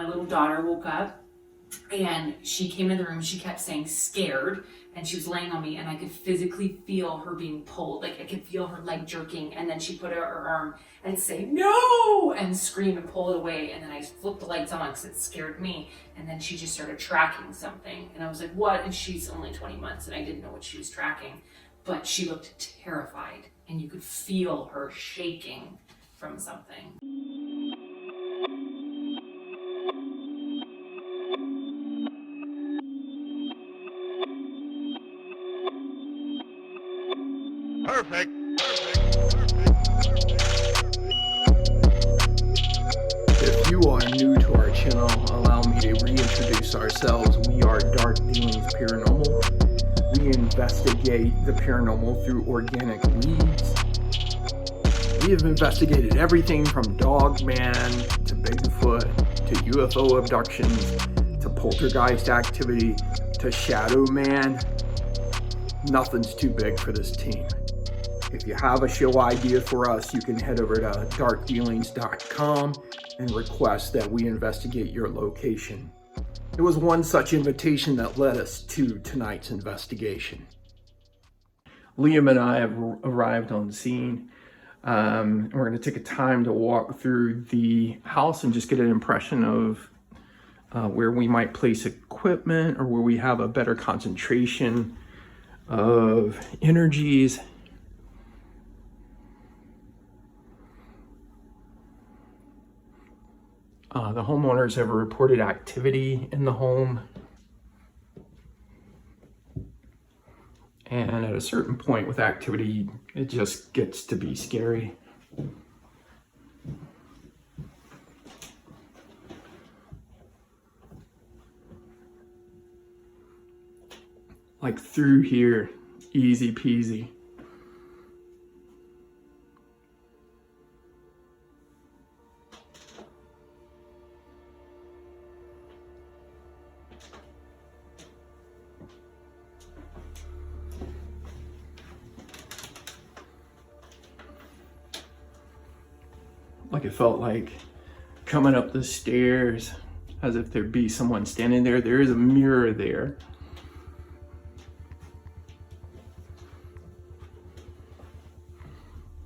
My little daughter woke up and she came in the room. She kept saying scared, and she was laying on me, and I could physically feel her being pulled. Like I could feel her leg jerking, and then she put her arm and say no and scream and pull it away. And then I flipped the lights on because it scared me. And then she just started tracking something, and I was like, what? And she's only 20 months, and I didn't know what she was tracking, but she looked terrified, and you could feel her shaking from something. Perfect. If you are new to our channel, allow me to reintroduce ourselves. We are Dark Dealings Paranormal. We investigate the paranormal through organic leads. We have investigated everything from Dogman to Bigfoot to UFO abductions to poltergeist activity to Shadow Man. Nothing's too big for this team. If you have a show idea for us, you can head over to darkdealings.com and request that we investigate your location. It was one such invitation that led us to tonight's investigation. Liam and I have arrived on scene. We're going to take a time to walk through the house and just get an impression of where we might place equipment or where we have a better concentration of energies. The homeowners have reported activity in the home. And at a certain point with activity, it just gets to be scary. Like through here, easy peasy. Like it felt like coming up the stairs as if there'd be someone standing there. There is a mirror there.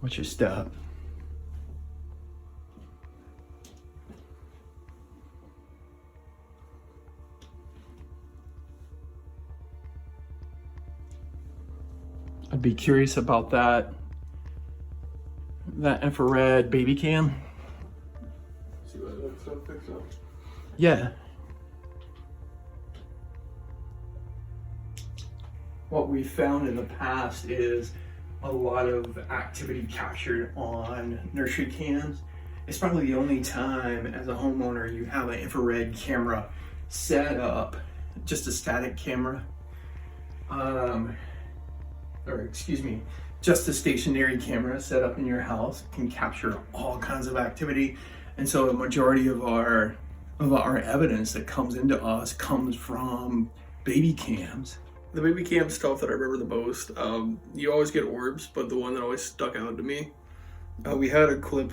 Watch your step. I'd be curious about that infrared baby cam. See what that stuff picks up? Yeah. What we found in the past is a lot of activity captured on nursery cams. It's probably the only time as a homeowner you have an infrared camera set up, just a static camera. Just a stationary camera set up in your house can capture all kinds of activity. And so a majority of our evidence that comes into us comes from baby cams. The baby cam stuff that I remember the most, you always get orbs, but the one that always stuck out to me, we had a clip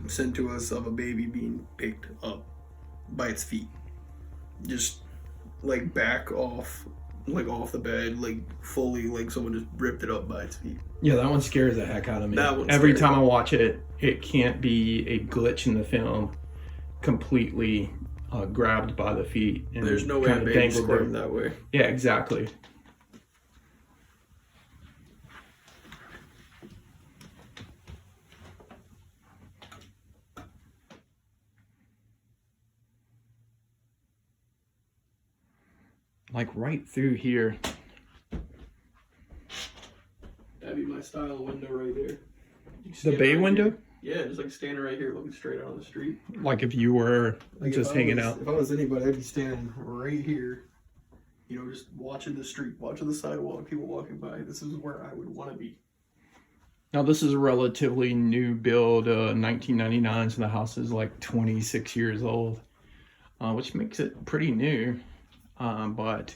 sent to us of a baby being picked up by its feet. Just like back off, like off the bed, like fully, like someone just ripped it up by its feet. Yeah, that one scares the heck out of me. Every time I watch it, it can't be a glitch in the film. Completely grabbed by the feet. And there's no way a baby squirmed that way. Yeah, exactly. Like right through here. That'd be my style window right there. The bay window? Here. Yeah, just like standing right here looking straight out on the street. Like if you were like just hanging out. If I was anybody, I'd be standing right here, you know, just watching the street, watching the sidewalk, people walking by. This is where I would want to be. Now this is a relatively new build, 1999, so the house is like 26 years old, which makes it pretty new. But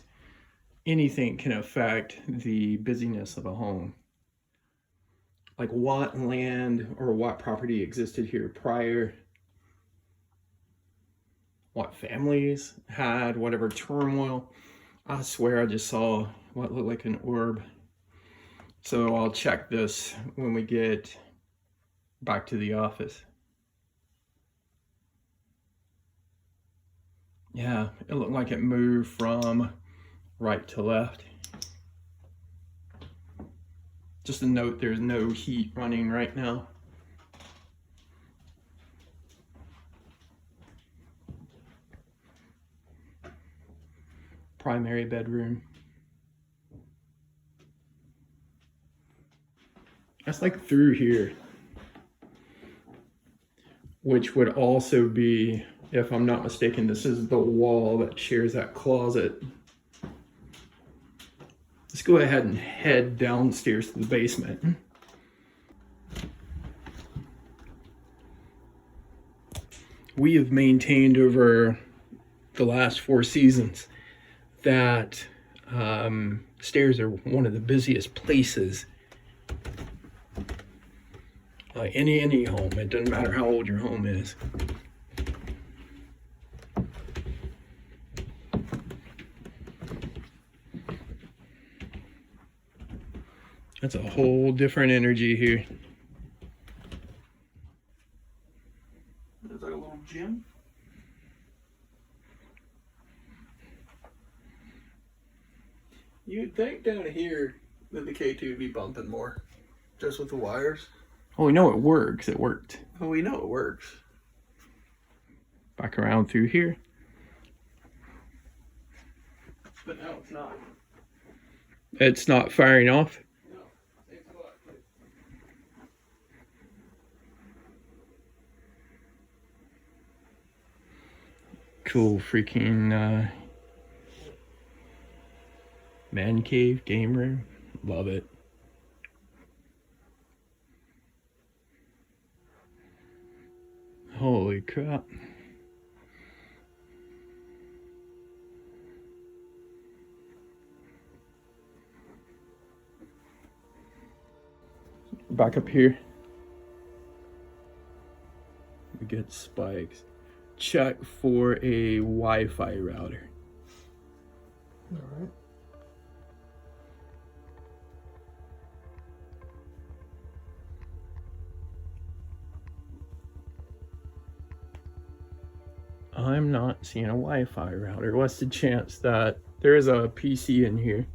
anything can affect the busyness of a home. Like what land or what property existed here prior what families had, whatever turmoil. I swear I just saw what looked like an orb. So I'll check this when we get back to the office. Yeah, it looked like it moved from right to left. Just a note, there's no heat running right now. Primary bedroom. That's like through here, which would also be, if I'm not mistaken, this is the wall that shares that closet. Let's go ahead and head downstairs to the basement. We have maintained over the last 4 seasons that stairs are one of the busiest places. Any home, it doesn't matter how old your home is. That's a whole different energy here. There's like a little gym. You'd think down here that the K2 would be bumping more, just with the wires. Oh, we know it works. It worked. Oh, we know it works. Back around through here. But now it's not. It's not firing off. No, it's what? Cool freaking man cave, game room. Love it. Holy crap. Back up here. We get spikes. Check for a Wi-Fi router. All right. I'm not seeing a Wi-Fi router. What's the chance that there is a PC in here?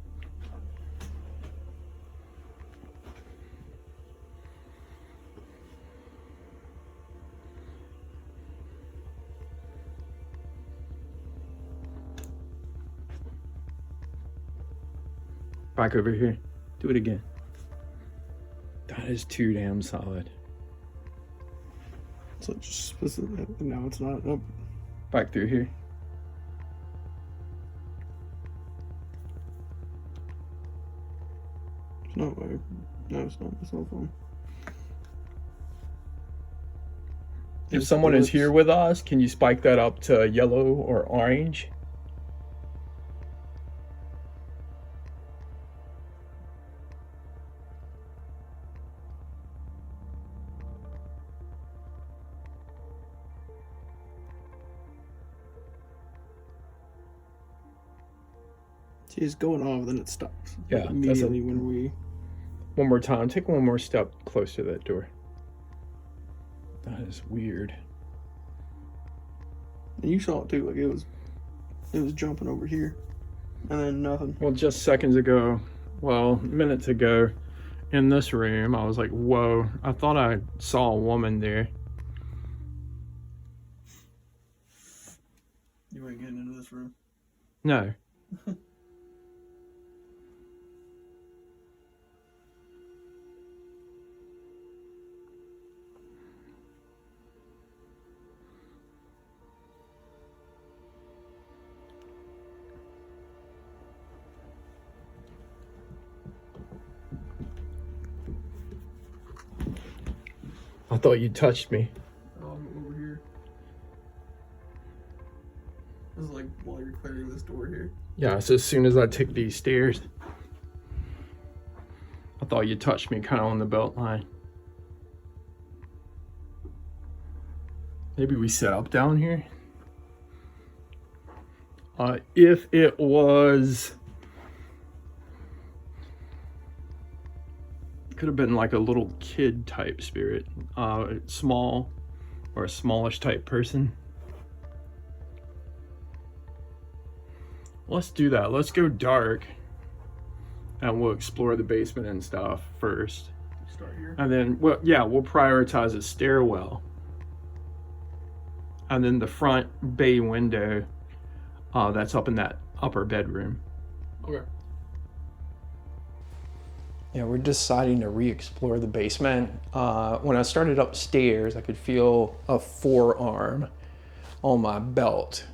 Back over here. Do it again. That is too damn solid. So just now it's not. Nope. Back through here. It's not my. No, it's not my cell phone. If someone is here with us, can you spike that up to yellow or orange? See, it's going off, then it stops. Yeah, Like, that's immediately when we. One more time. Take one more step closer to that door. That is weird. And you saw it too. Like it was jumping over here, and then nothing. Well, just seconds ago, well, minutes ago, in this room, I was like, whoa, I thought I saw a woman there. You ain't getting into this room. No. I thought you touched me. Over here. This is like while you're clearing this door here. Yeah, so as soon as I took these stairs, I thought you touched me kind of on the belt line. Maybe we set up down here. If it was, could have been like a little kid type spirit, small or a smallish type person. Let's do that. Let's go dark, and we'll explore the basement and stuff first. Start here. And then, well, yeah, we'll prioritize a stairwell. And then the front bay window that's up in that upper bedroom. Okay. Yeah, we're deciding to re-explore the basement. When I started upstairs, I could feel a forearm on my belt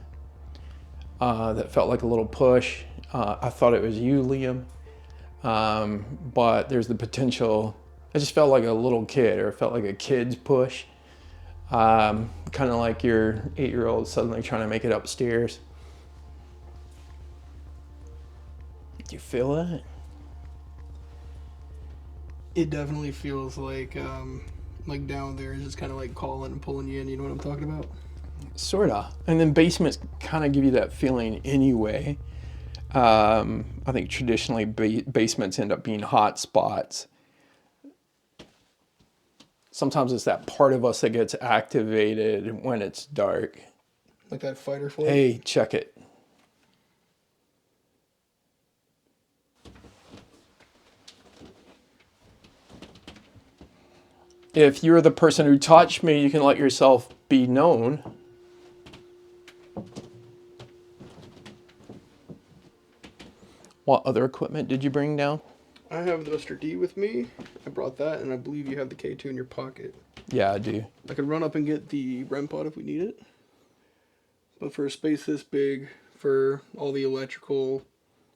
that felt like a little push. I thought it was you, Liam, but there's the potential. I just felt like a little kid, or it felt like a kid's push. Kind of like your 8-year-old suddenly trying to make it upstairs. Do you feel that? It definitely feels like down there is just kind of like calling and pulling you in. You know what I'm talking about? Sorta. And then basements kind of give you that feeling anyway. I think traditionally basements end up being hot spots. Sometimes it's that part of us that gets activated when it's dark. Like that fight or flight? Hey, check it. If you're the person who touched me, you can let yourself be known. What other equipment did you bring down? I have the Mr. D with me. I brought that, and I believe you have the K2 in your pocket. Yeah, I do. I could run up and get the REM pod if we need it. But for a space this big, for all the electrical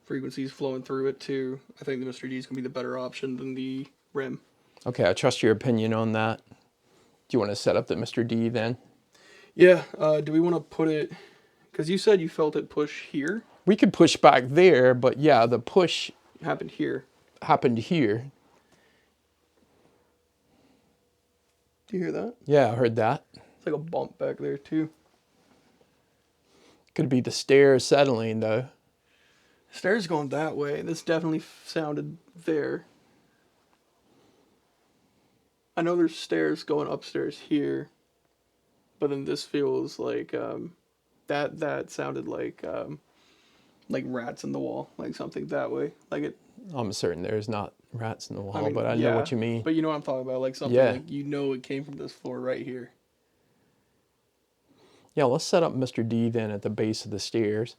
frequencies flowing through it too, I think the Mr. D is going to be the better option than the REM. Okay, I trust your opinion on that. Do you want to set up the Mr. D then? Yeah, do we want to put it... Because you said you felt it push here. We could push back there, but yeah, the push Happened here. happened here. Do you hear that? Yeah, I heard that. It's like a bump back there too. Could be the stairs settling though. Stairs going that way. This definitely sounded there. I know there's stairs going upstairs here, but then this feels like that sounded like rats in the wall, like something that way. Like it. I'm certain there's not rats in the wall, but I know what you mean. But you know what I'm talking about, like something like it came from this floor right here. Yeah, let's set up Mr. D then at the base of the stairs.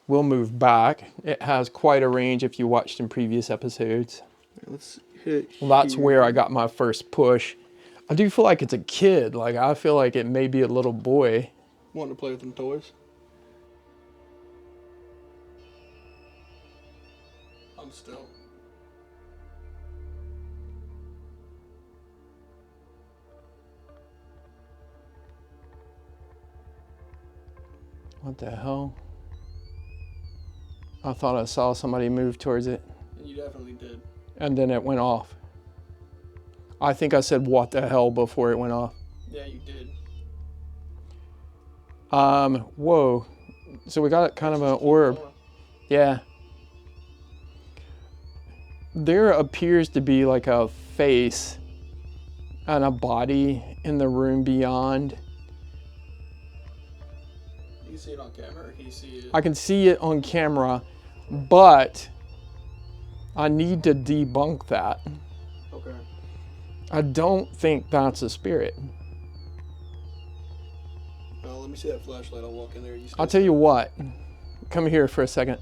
We'll move back. It has quite a range if you watched in previous episodes. Let's hit. Well, that's where I got my first push. I do feel like it's a kid. Like, I feel like it may be a little boy. Wanting to play with them toys. I'm still. What the hell? I thought I saw somebody move towards it. You definitely did. And then it went off. I think I said what the hell before it went off. Yeah, you did. Whoa. So we got kind of an orb. Yeah. There appears to be like a face and a body in the room beyond. You can see it on camera, or can you see it? I can see it on camera, but I need to debunk that. Okay. I don't think that's a spirit. Let me see that flashlight. I'll walk in there. I'll tell you what. Come here for a second.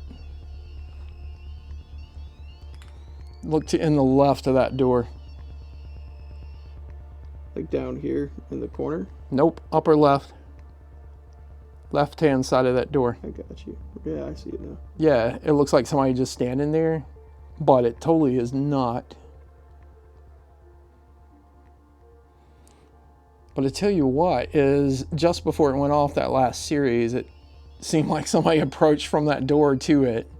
Look to in the left of that door. Like down here in the corner? Nope, upper left. Left-hand side of that door. I got you. Yeah, I see it now. Yeah, it looks like somebody just standing there, but it totally is not. But I tell you what, is just before it went off that last series, it seemed like somebody approached from that door to it.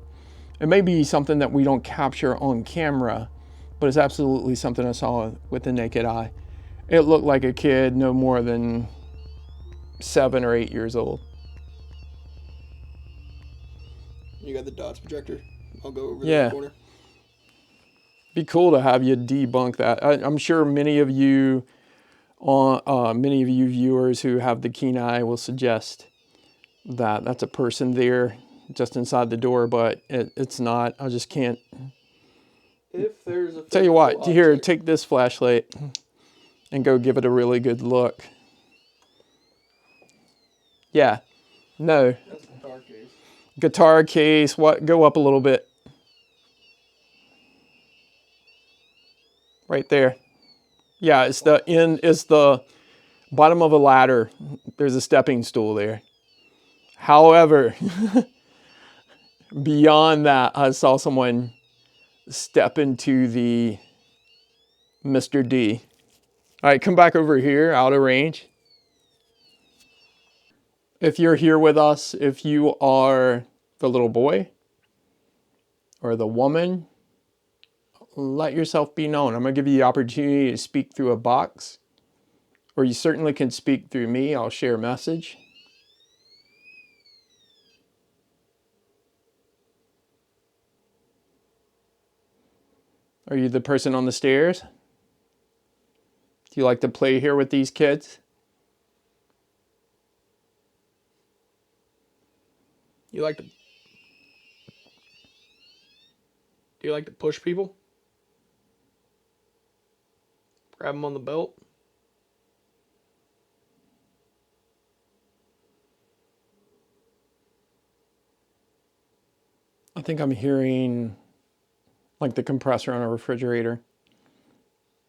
It may be something that we don't capture on camera, but it's absolutely something I saw with the naked eye. It looked like a kid no more than 7 or 8 years old. You got the dots projector. I'll go over Yeah. the corner. Be cool to have you debunk that. I'm sure many of you viewers who have the keen eye will suggest that that's a person there just inside the door, but it's not. I just can't. If there's a Tell you what, physical here, object- take this flashlight and go give it a really good look. Yeah. No. That's a guitar case. Guitar case. What? Go up a little bit. Right there. Yeah, it's the bottom of a ladder. There's a stepping stool there. However, beyond that, I saw someone step into the Mr. D. All right, come back over here, out of range. If you're here with us, if you are the little boy or the woman, let yourself be known. I'm going to give you the opportunity to speak through a box, or you certainly can speak through me. I'll share a message. Are you the person on the stairs? Do you like to play here with these kids? Do you like to push people? Grab them on the belt? I think I'm hearing like the compressor on a refrigerator.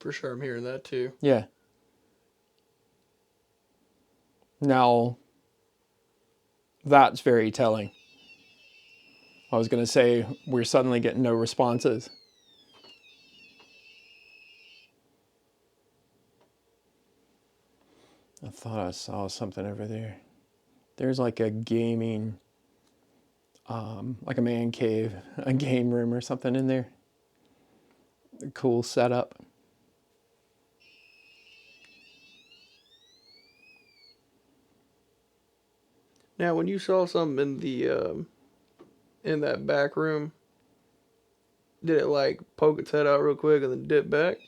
For sure, I'm hearing that too. Yeah. Now, that's very telling. I was going to say we're suddenly getting no responses. I thought I saw something over there. There's like a gaming, like a man cave, a game room or something in there. A cool setup. Now, when you saw something in the in that back room, did it like poke its head out real quick and then dip back,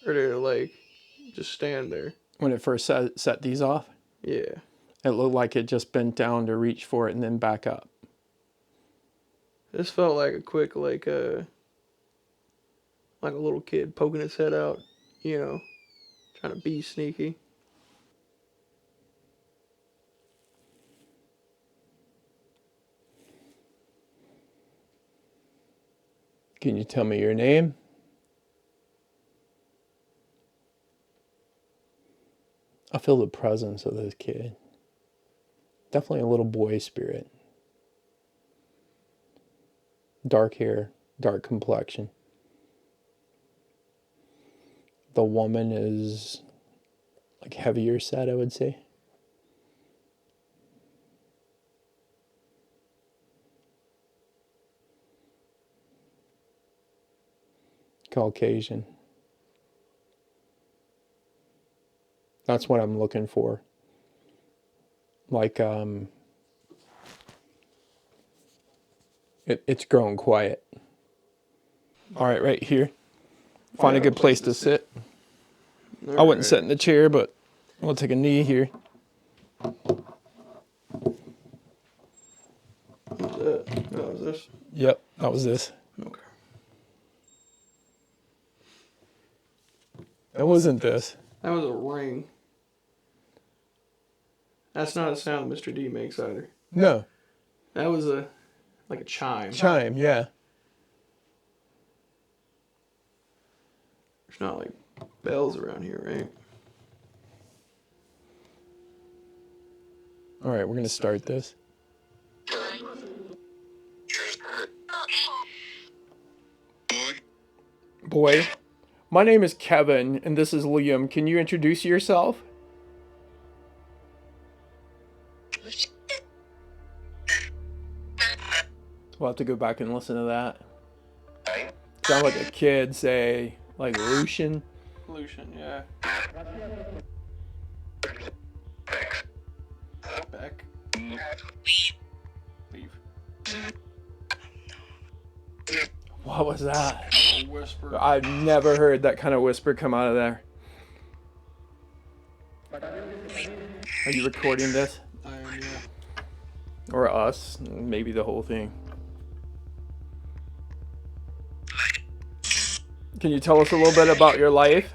or did it like just stand there? When it first set these off, Yeah. it looked like it just bent down to reach for it and then back up. This felt like a quick like a little kid poking its head out, you know, trying to be sneaky. Can you tell me your name? I feel the presence of this kid. Definitely a little boy spirit. Dark hair, dark complexion. The woman is like heavier set, I would say. Caucasian. That's what I'm looking for. Like, it's grown quiet. All right here. Find a good place to sit. I wouldn't sit in the chair, but we'll take a knee here. That was this. Yep, that was this. Okay. That wasn't this. That was a ring. That's not a sound Mr. D makes either. No. That was a chime. Chime, yeah. There's not like bells around here, right? All right, we're going to start this. Boy, my name is Kevin, and this is Liam. Can you introduce yourself? We'll have to go back and listen to that. Sound like a kid say, like Lucian. Lucian, yeah. Back. Leave. What was that? A whisper. I've never heard that kind of whisper come out of there. Are you recording this? I am, yeah. Or us? Maybe the whole thing. Can you tell us a little bit about your life?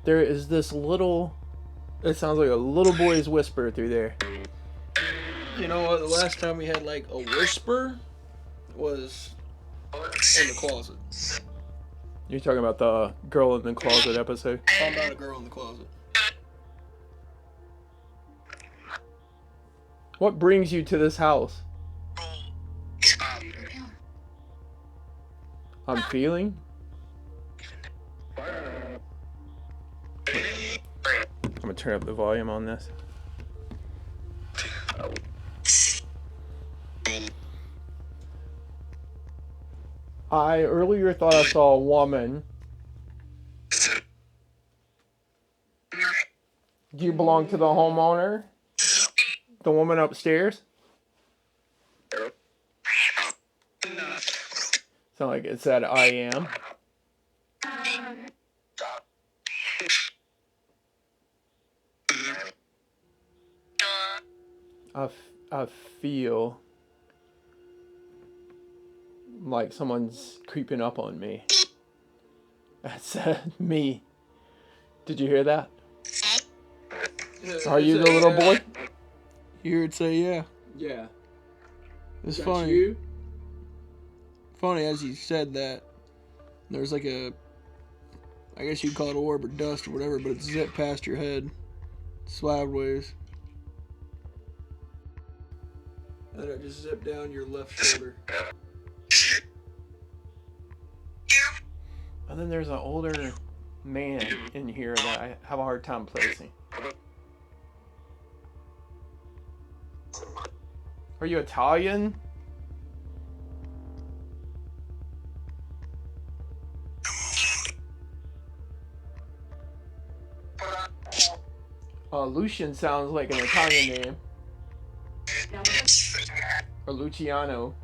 There is this little... It sounds like a little boy's whisper through there. You know what? The last time we had like a whisper was in the closet. You're talking about the girl in the closet episode? Talking about a girl in the closet. What brings you to this house? I'm feeling? I'm gonna turn up the volume on this. I earlier thought I saw a woman. Do you belong to the homeowner? The woman upstairs? Sound like it said I am. I feel like someone's creeping up on me. That's me. Did you hear that? Are you the little boy? You hear it say yeah. Yeah. It's That's funny. you? Funny as you said that. There's like a, I guess you'd call it orb or dust or whatever, but it's zipped past your head. Sideways. And then it just zipped down your left shoulder. And then there's an older man in here that I have a hard time placing. Are you Italian? Lucian sounds like an Italian name. Or Luciano.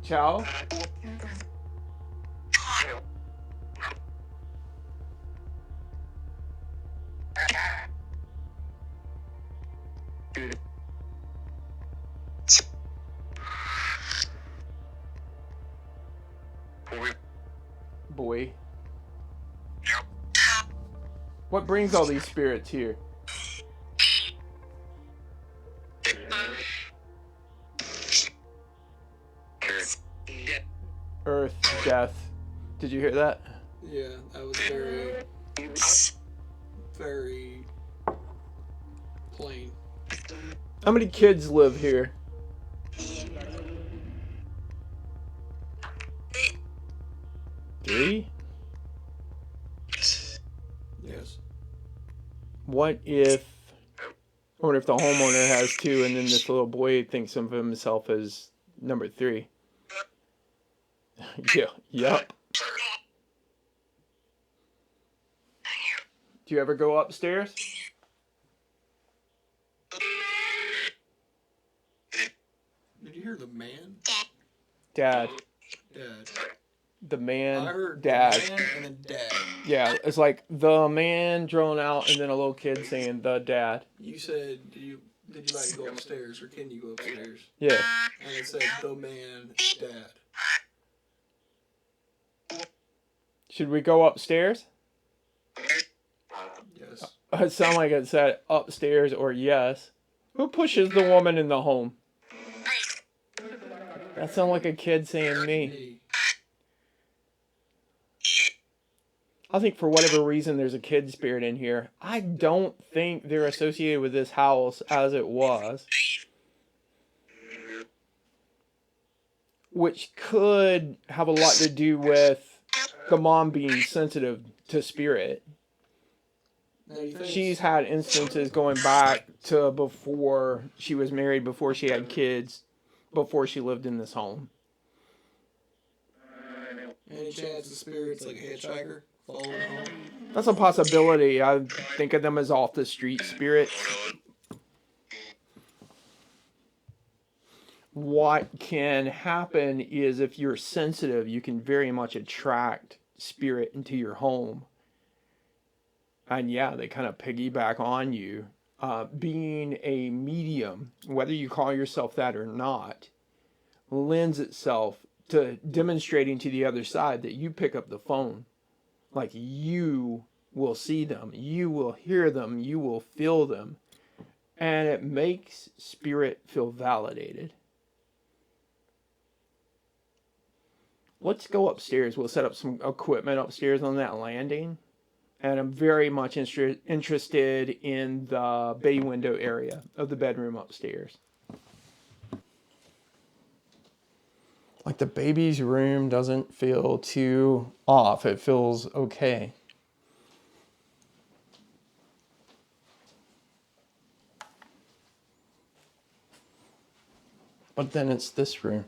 Ciao? Boy. What brings all these spirits here? Earth, death. Did you hear that? Yeah, that was very plain. How many kids live here? Three? Yes. What if... I wonder if the homeowner has two and then this little boy thinks of himself as number 3. Yeah, yup. Do you ever go upstairs? Did you hear the man? Dad. Dad. The man, I heard dad. the man and then dad. Yeah, it's like the man drawn out and then a little kid saying the dad. You said, did you like to go upstairs or can you go upstairs? Yeah. And it said the man, dad. Should we go upstairs? Yes. It sounded like it said upstairs or yes. Who pushes the woman in the home? That sounded like a kid saying me. Me. I think for whatever reason there's a kid spirit in here. I don't think they're associated with this house as it was. Which could have a lot to do with the mom being sensitive to spirit. She's had instances going back to before she was married, before she had kids, before she lived in this home. Any chance the spirit's like a hitchhiker following home? That's a possibility. I think of them as off the street spirits. What can happen is if you're sensitive, you can very much attract spirit into your home. And yeah, they kind of piggyback on you. Being a medium, whether you call yourself that or not, lends itself to demonstrating to the other side that you pick up the phone. Like, you will see them, you will hear them, you will feel them. And it makes spirit feel validated. Let's go upstairs. We'll set up some equipment upstairs on that landing. And I'm very much interested in the bay window area of the bedroom upstairs. Like, the baby's room doesn't feel too off. It feels okay. But then it's this room.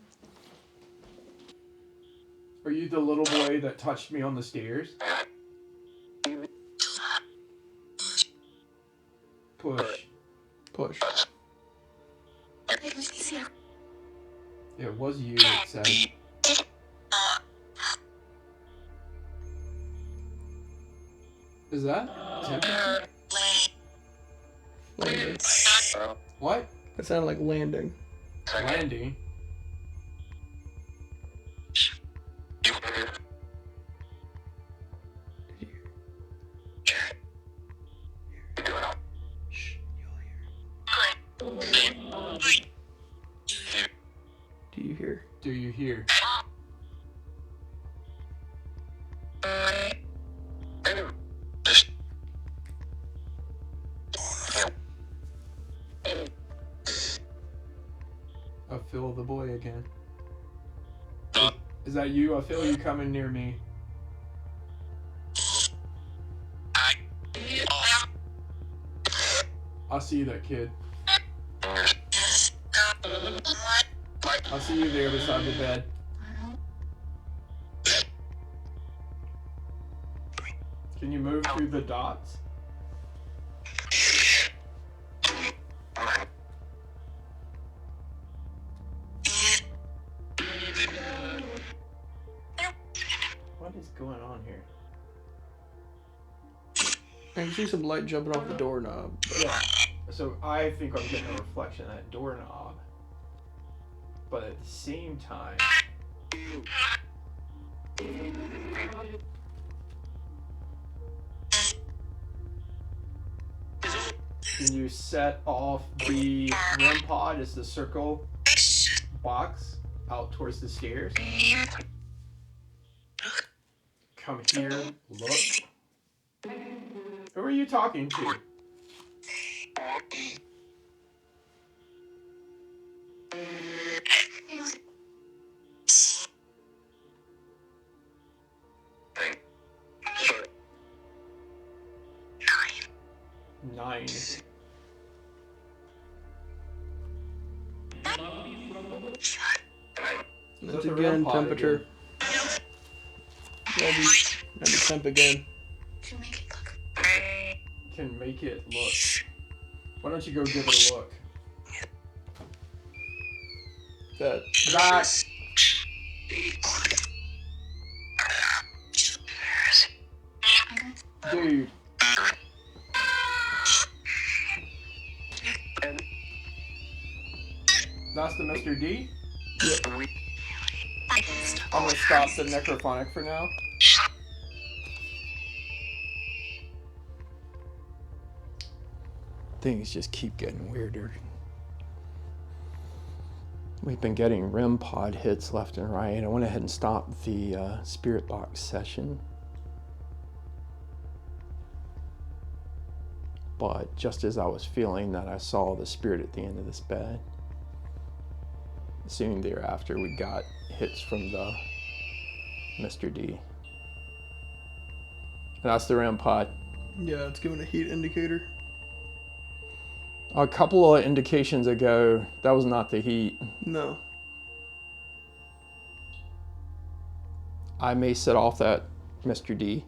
Are you the little boy that touched me on the stairs? Push. Push. It was you, it said. Is that temperature? Landing. What? That sounded like landing. Landing? Do you hear? Do you hear? I feel the boy again. Is that you? I feel you coming near me. I see that kid. I see you there beside the bed. Can you move through the dots? What is going on here? I can see some light jumping off the doorknob. Yeah. So I think I'm getting a reflection of that doorknob. But at the same time, can you set off the REM pod as the circle box out towards the stairs? Come here, look. Who are you talking to? Nine. That's again temperature. Maybe temp again. Can make it look. Why don't you go give it a look? That. Dude. That's the Mr. D? Yep. I'm gonna stop the necrophonic for now. Things just keep getting weirder. We've been getting REM pod hits left and right. I went ahead and stopped the spirit box session. But just as I was feeling that, I saw the spirit at the end of this bed. Soon thereafter, we got hits from the Mr. D. And that's the REM pod. Yeah, it's giving a heat indicator. A couple of indications ago, that was not the heat. No. I may set off that, Mr. D.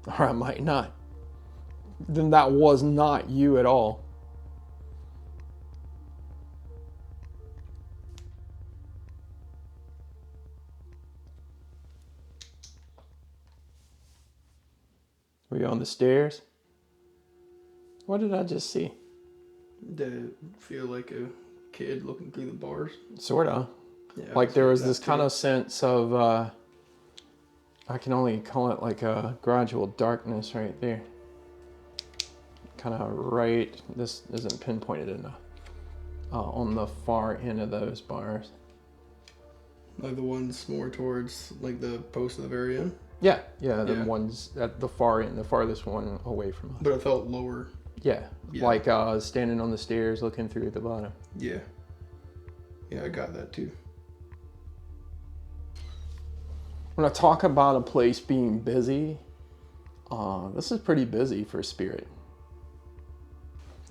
Or I might not. Then that was not you at all. Were you on the stairs? What did I just see? Did it feel like a kid looking through the bars? Sorta. Yeah. Like there was that this too. kind of sense of, I can only call it like a gradual darkness right there. Kind of right, this isn't pinpointed enough, on the far end of those bars. Like the ones more towards like the post at the very end. Yeah, the Yeah. ones at the far end, the farthest one away from us. But it felt lower. Yeah, Yeah. like standing on the stairs looking through the bottom. Yeah. Yeah, I got that too. When I talk about a place being busy, this is pretty busy for spirit.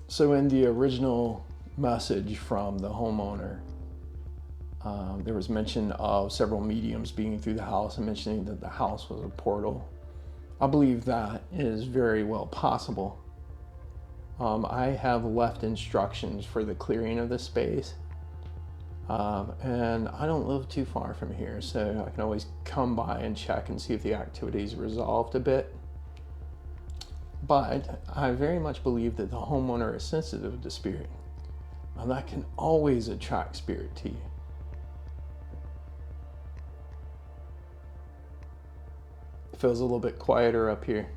So in the original message from the homeowner, there was mention of several mediums being through the house and mentioning that the house was a portal. I believe that is very well possible. I have left instructions for the clearing of the space. And I don't live too far from here, so I can always come by and check and see if the activity's resolved a bit. But I very much believe that the homeowner is sensitive to spirit, and that can always attract spirit to you. It feels a little bit quieter up here.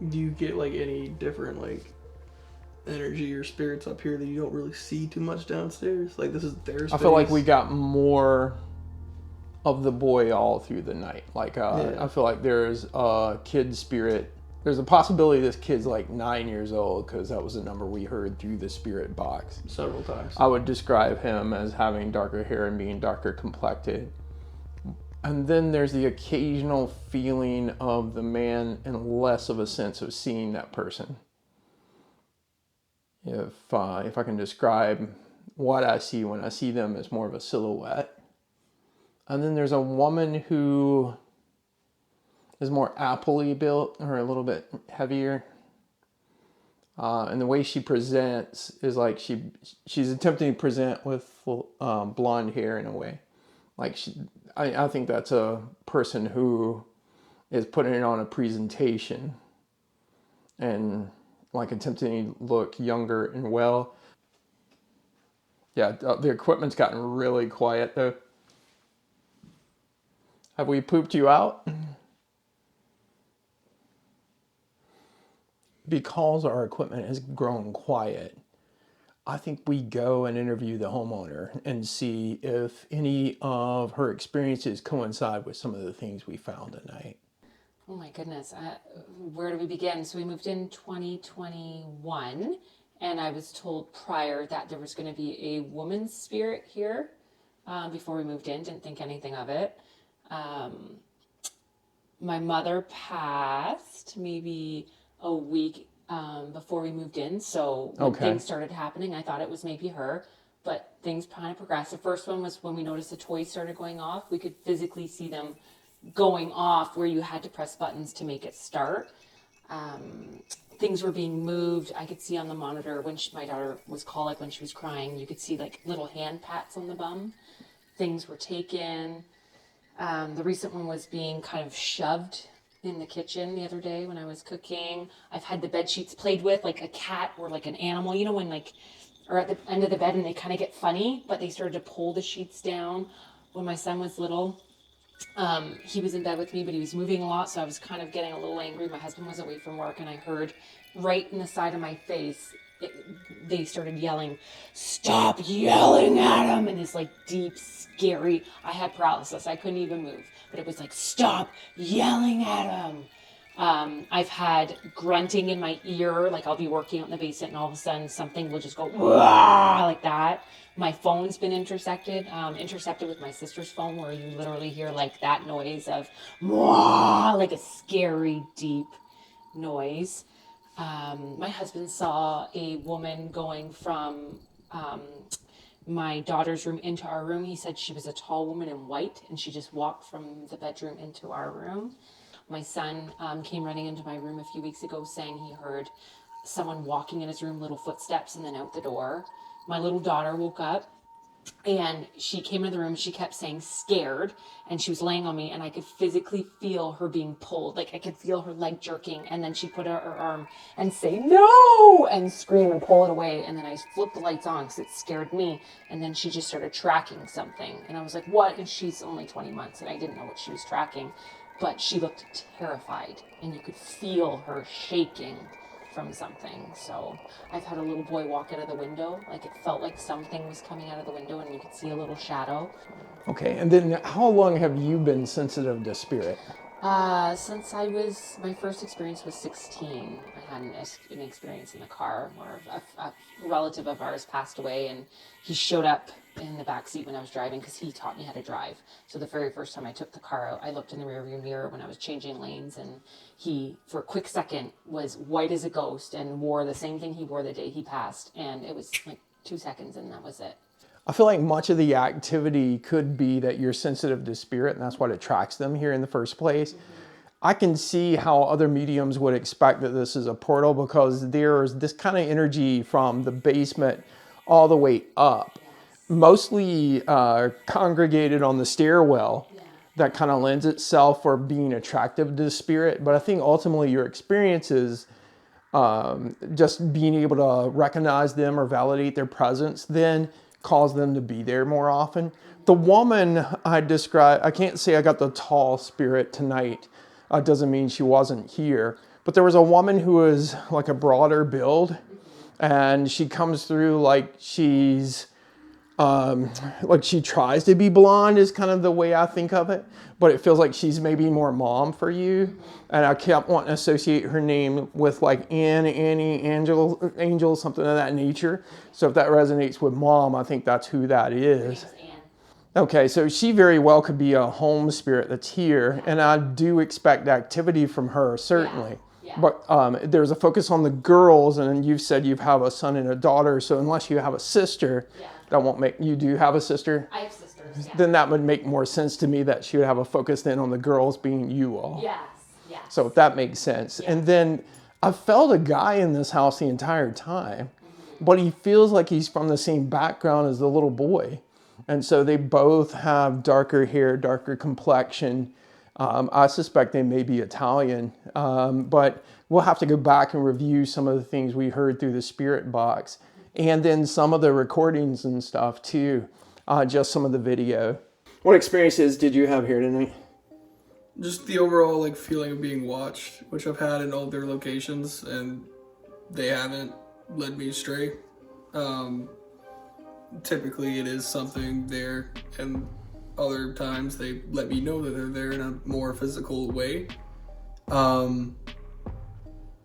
Do you get like any different like energy or spirits up here that you don't really see too much downstairs? Like this is their space. I feel like we got more of the boy all through the night. Like I feel like there's a kid spirit. There's a possibility this kid's like 9 years old, because that was the number we heard through the spirit box. Several times. I would describe him as having darker hair and being darker complected. And then there's the occasional feeling of the man and less of a sense of seeing that person. If I can describe what I see when I see them as more of a silhouette. And then there's a woman who is more aptly built, or a little bit heavier. And the way she presents is like she's attempting to present with blonde hair in a way. Like I think that's a person who is putting on a presentation and like attempting to look younger and well. Yeah, the equipment's gotten really quiet though. Have we pooped you out? Because our equipment has grown quiet, I think we go and interview the homeowner and see if any of her experiences coincide with some of the things we found tonight. Oh my goodness. Where do we begin? So we moved in 2021, and I was told prior that there was going to be a woman's spirit here before we moved in. Didn't think anything of it. My mother passed maybe a week before we moved in. So when things started happening, I thought it was maybe her, but things kind of progressed. The first one was when we noticed the toys started going off. We could physically see them going off where you had to press buttons to make it start. Things were being moved. I could see on the monitor when my daughter was colic, when she was crying, you could see like little hand pats on the bum. Things were taken. The recent one was being kind of shoved in the kitchen the other day when I was cooking. I've had the bed sheets played with, like a cat or like an animal, you know, when like, or at the end of the bed and they kind of get funny, but they started to pull the sheets down. When my son was little, he was in bed with me, but he was moving a lot, so I was kind of getting a little angry. My husband was away from work, and I heard right in the side of my face, they started yelling, "Stop yelling at him!" And this like deep, scary, I had paralysis, I couldn't even move, but it was like, "Stop yelling at him!" I've had grunting in my ear, like I'll be working out in the basement and all of a sudden something will just go "Wah!" like that. My phone's been intercepted with my sister's phone, where you literally hear like that noise of "Wah!" like a scary deep noise. My husband saw a woman going from my daughter's room into our room. He said she was a tall woman in white, and she just walked from the bedroom into our room. My son came running into my room a few weeks ago saying he heard someone walking in his room, little footsteps, and then out the door. My little daughter woke up and she came into the room. She kept saying scared, and she was laying on me, and I could physically feel her being pulled. Like I could feel her leg jerking, and then she put out her arm and say no and scream and pull it away. And then I flipped the lights on because it scared me, and then she just started tracking something, and I was like, what? And she's only 20 months and I didn't know what she was tracking, but she looked terrified, and you could feel her shaking from something. So I've had a little boy walk out of the window, like it felt like something was coming out of the window and you could see a little shadow. Okay, and then how long have you been sensitive to spirit? Since my first experience was 16. I had an experience in the car where a relative of ours passed away, and he showed up in the back seat when I was driving because he taught me how to drive. So the very first time I took the car out, I looked in the rearview mirror when I was changing lanes, and he, for a quick second, was white as a ghost and wore the same thing he wore the day he passed. And it was like 2 seconds, and that was it. I feel like much of the activity could be that you're sensitive to spirit, and that's what attracts them here in the first place. I can see how other mediums would expect that this is a portal, because there's this kind of energy from the basement all the way up, mostly congregated on the stairwell. That kind of lends itself for being attractive to the spirit. But I think ultimately your experiences, just being able to recognize them or validate their presence, then cause them to be there more often. The woman I described, I can't say I got the tall spirit tonight. Doesn't mean she wasn't here. But there was a woman who was like a broader build, and she comes through like she's, like she tries to be blonde is kind of the way I think of it, but it feels like she's maybe more mom for you. And I kept wanting to associate her name with like Annie, Angel, something of that nature. So if that resonates with mom, I think that's who that is. Okay, so she very well could be a home spirit that's here, and I do expect activity from her, certainly. Yeah. But there's a focus on the girls, and you've said you have a son and a daughter, so unless you have a sister, that won't make, you do have a sister? I have sisters, yeah. Then that would make more sense to me that she would have a focus then on the girls being you all. Yes. So if that makes sense. Yeah. And then I felt a guy in this house the entire time, but he feels like he's from the same background as the little boy. And so they both have darker hair, darker complexion. I suspect they may be Italian, but we'll have to go back and review some of the things we heard through the spirit box, and then some of the recordings and stuff too, just some of the video. What experiences did you have here tonight? Just the overall like feeling of being watched, which I've had in all their locations, and they haven't led me astray. Typically it is something there, and other times they let me know that they're there in a more physical way.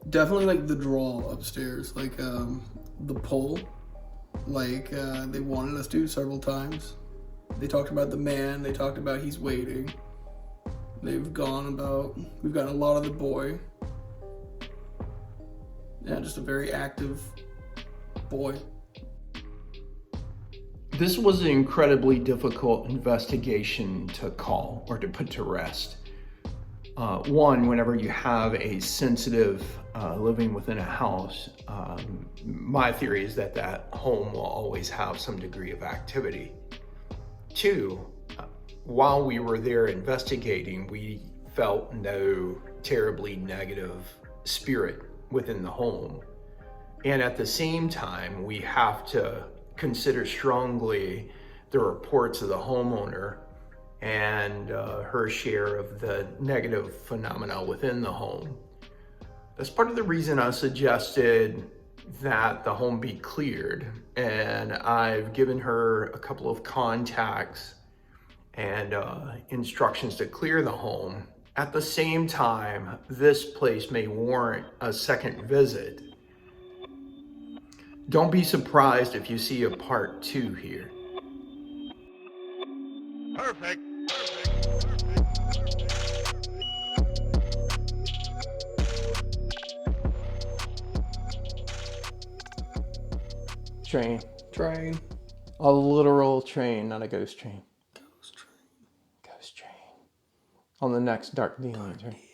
Definitely like the draw upstairs, like the pull, like they wanted us to several times. They talked about the man, they talked about he's waiting. We've gotten a lot of the boy. Yeah, just a very active boy. This was an incredibly difficult investigation to call or to put to rest. One, whenever you have a sensitive living within a house, my theory is that that home will always have some degree of activity. Two, while we were there investigating, we felt no terribly negative spirit within the home. And at the same time, we have to consider strongly the reports of the homeowner and her share of the negative phenomena within the home. That's part of the reason I suggested that the home be cleared, and I've given her a couple of contacts and instructions to clear the home At the same time, this place may warrant a second visit. Don't be surprised if you see a part 2 here. Perfect. Train. Train. A literal train, not a ghost train. Ghost train. Ghost train. On the next Dark Dealings, right?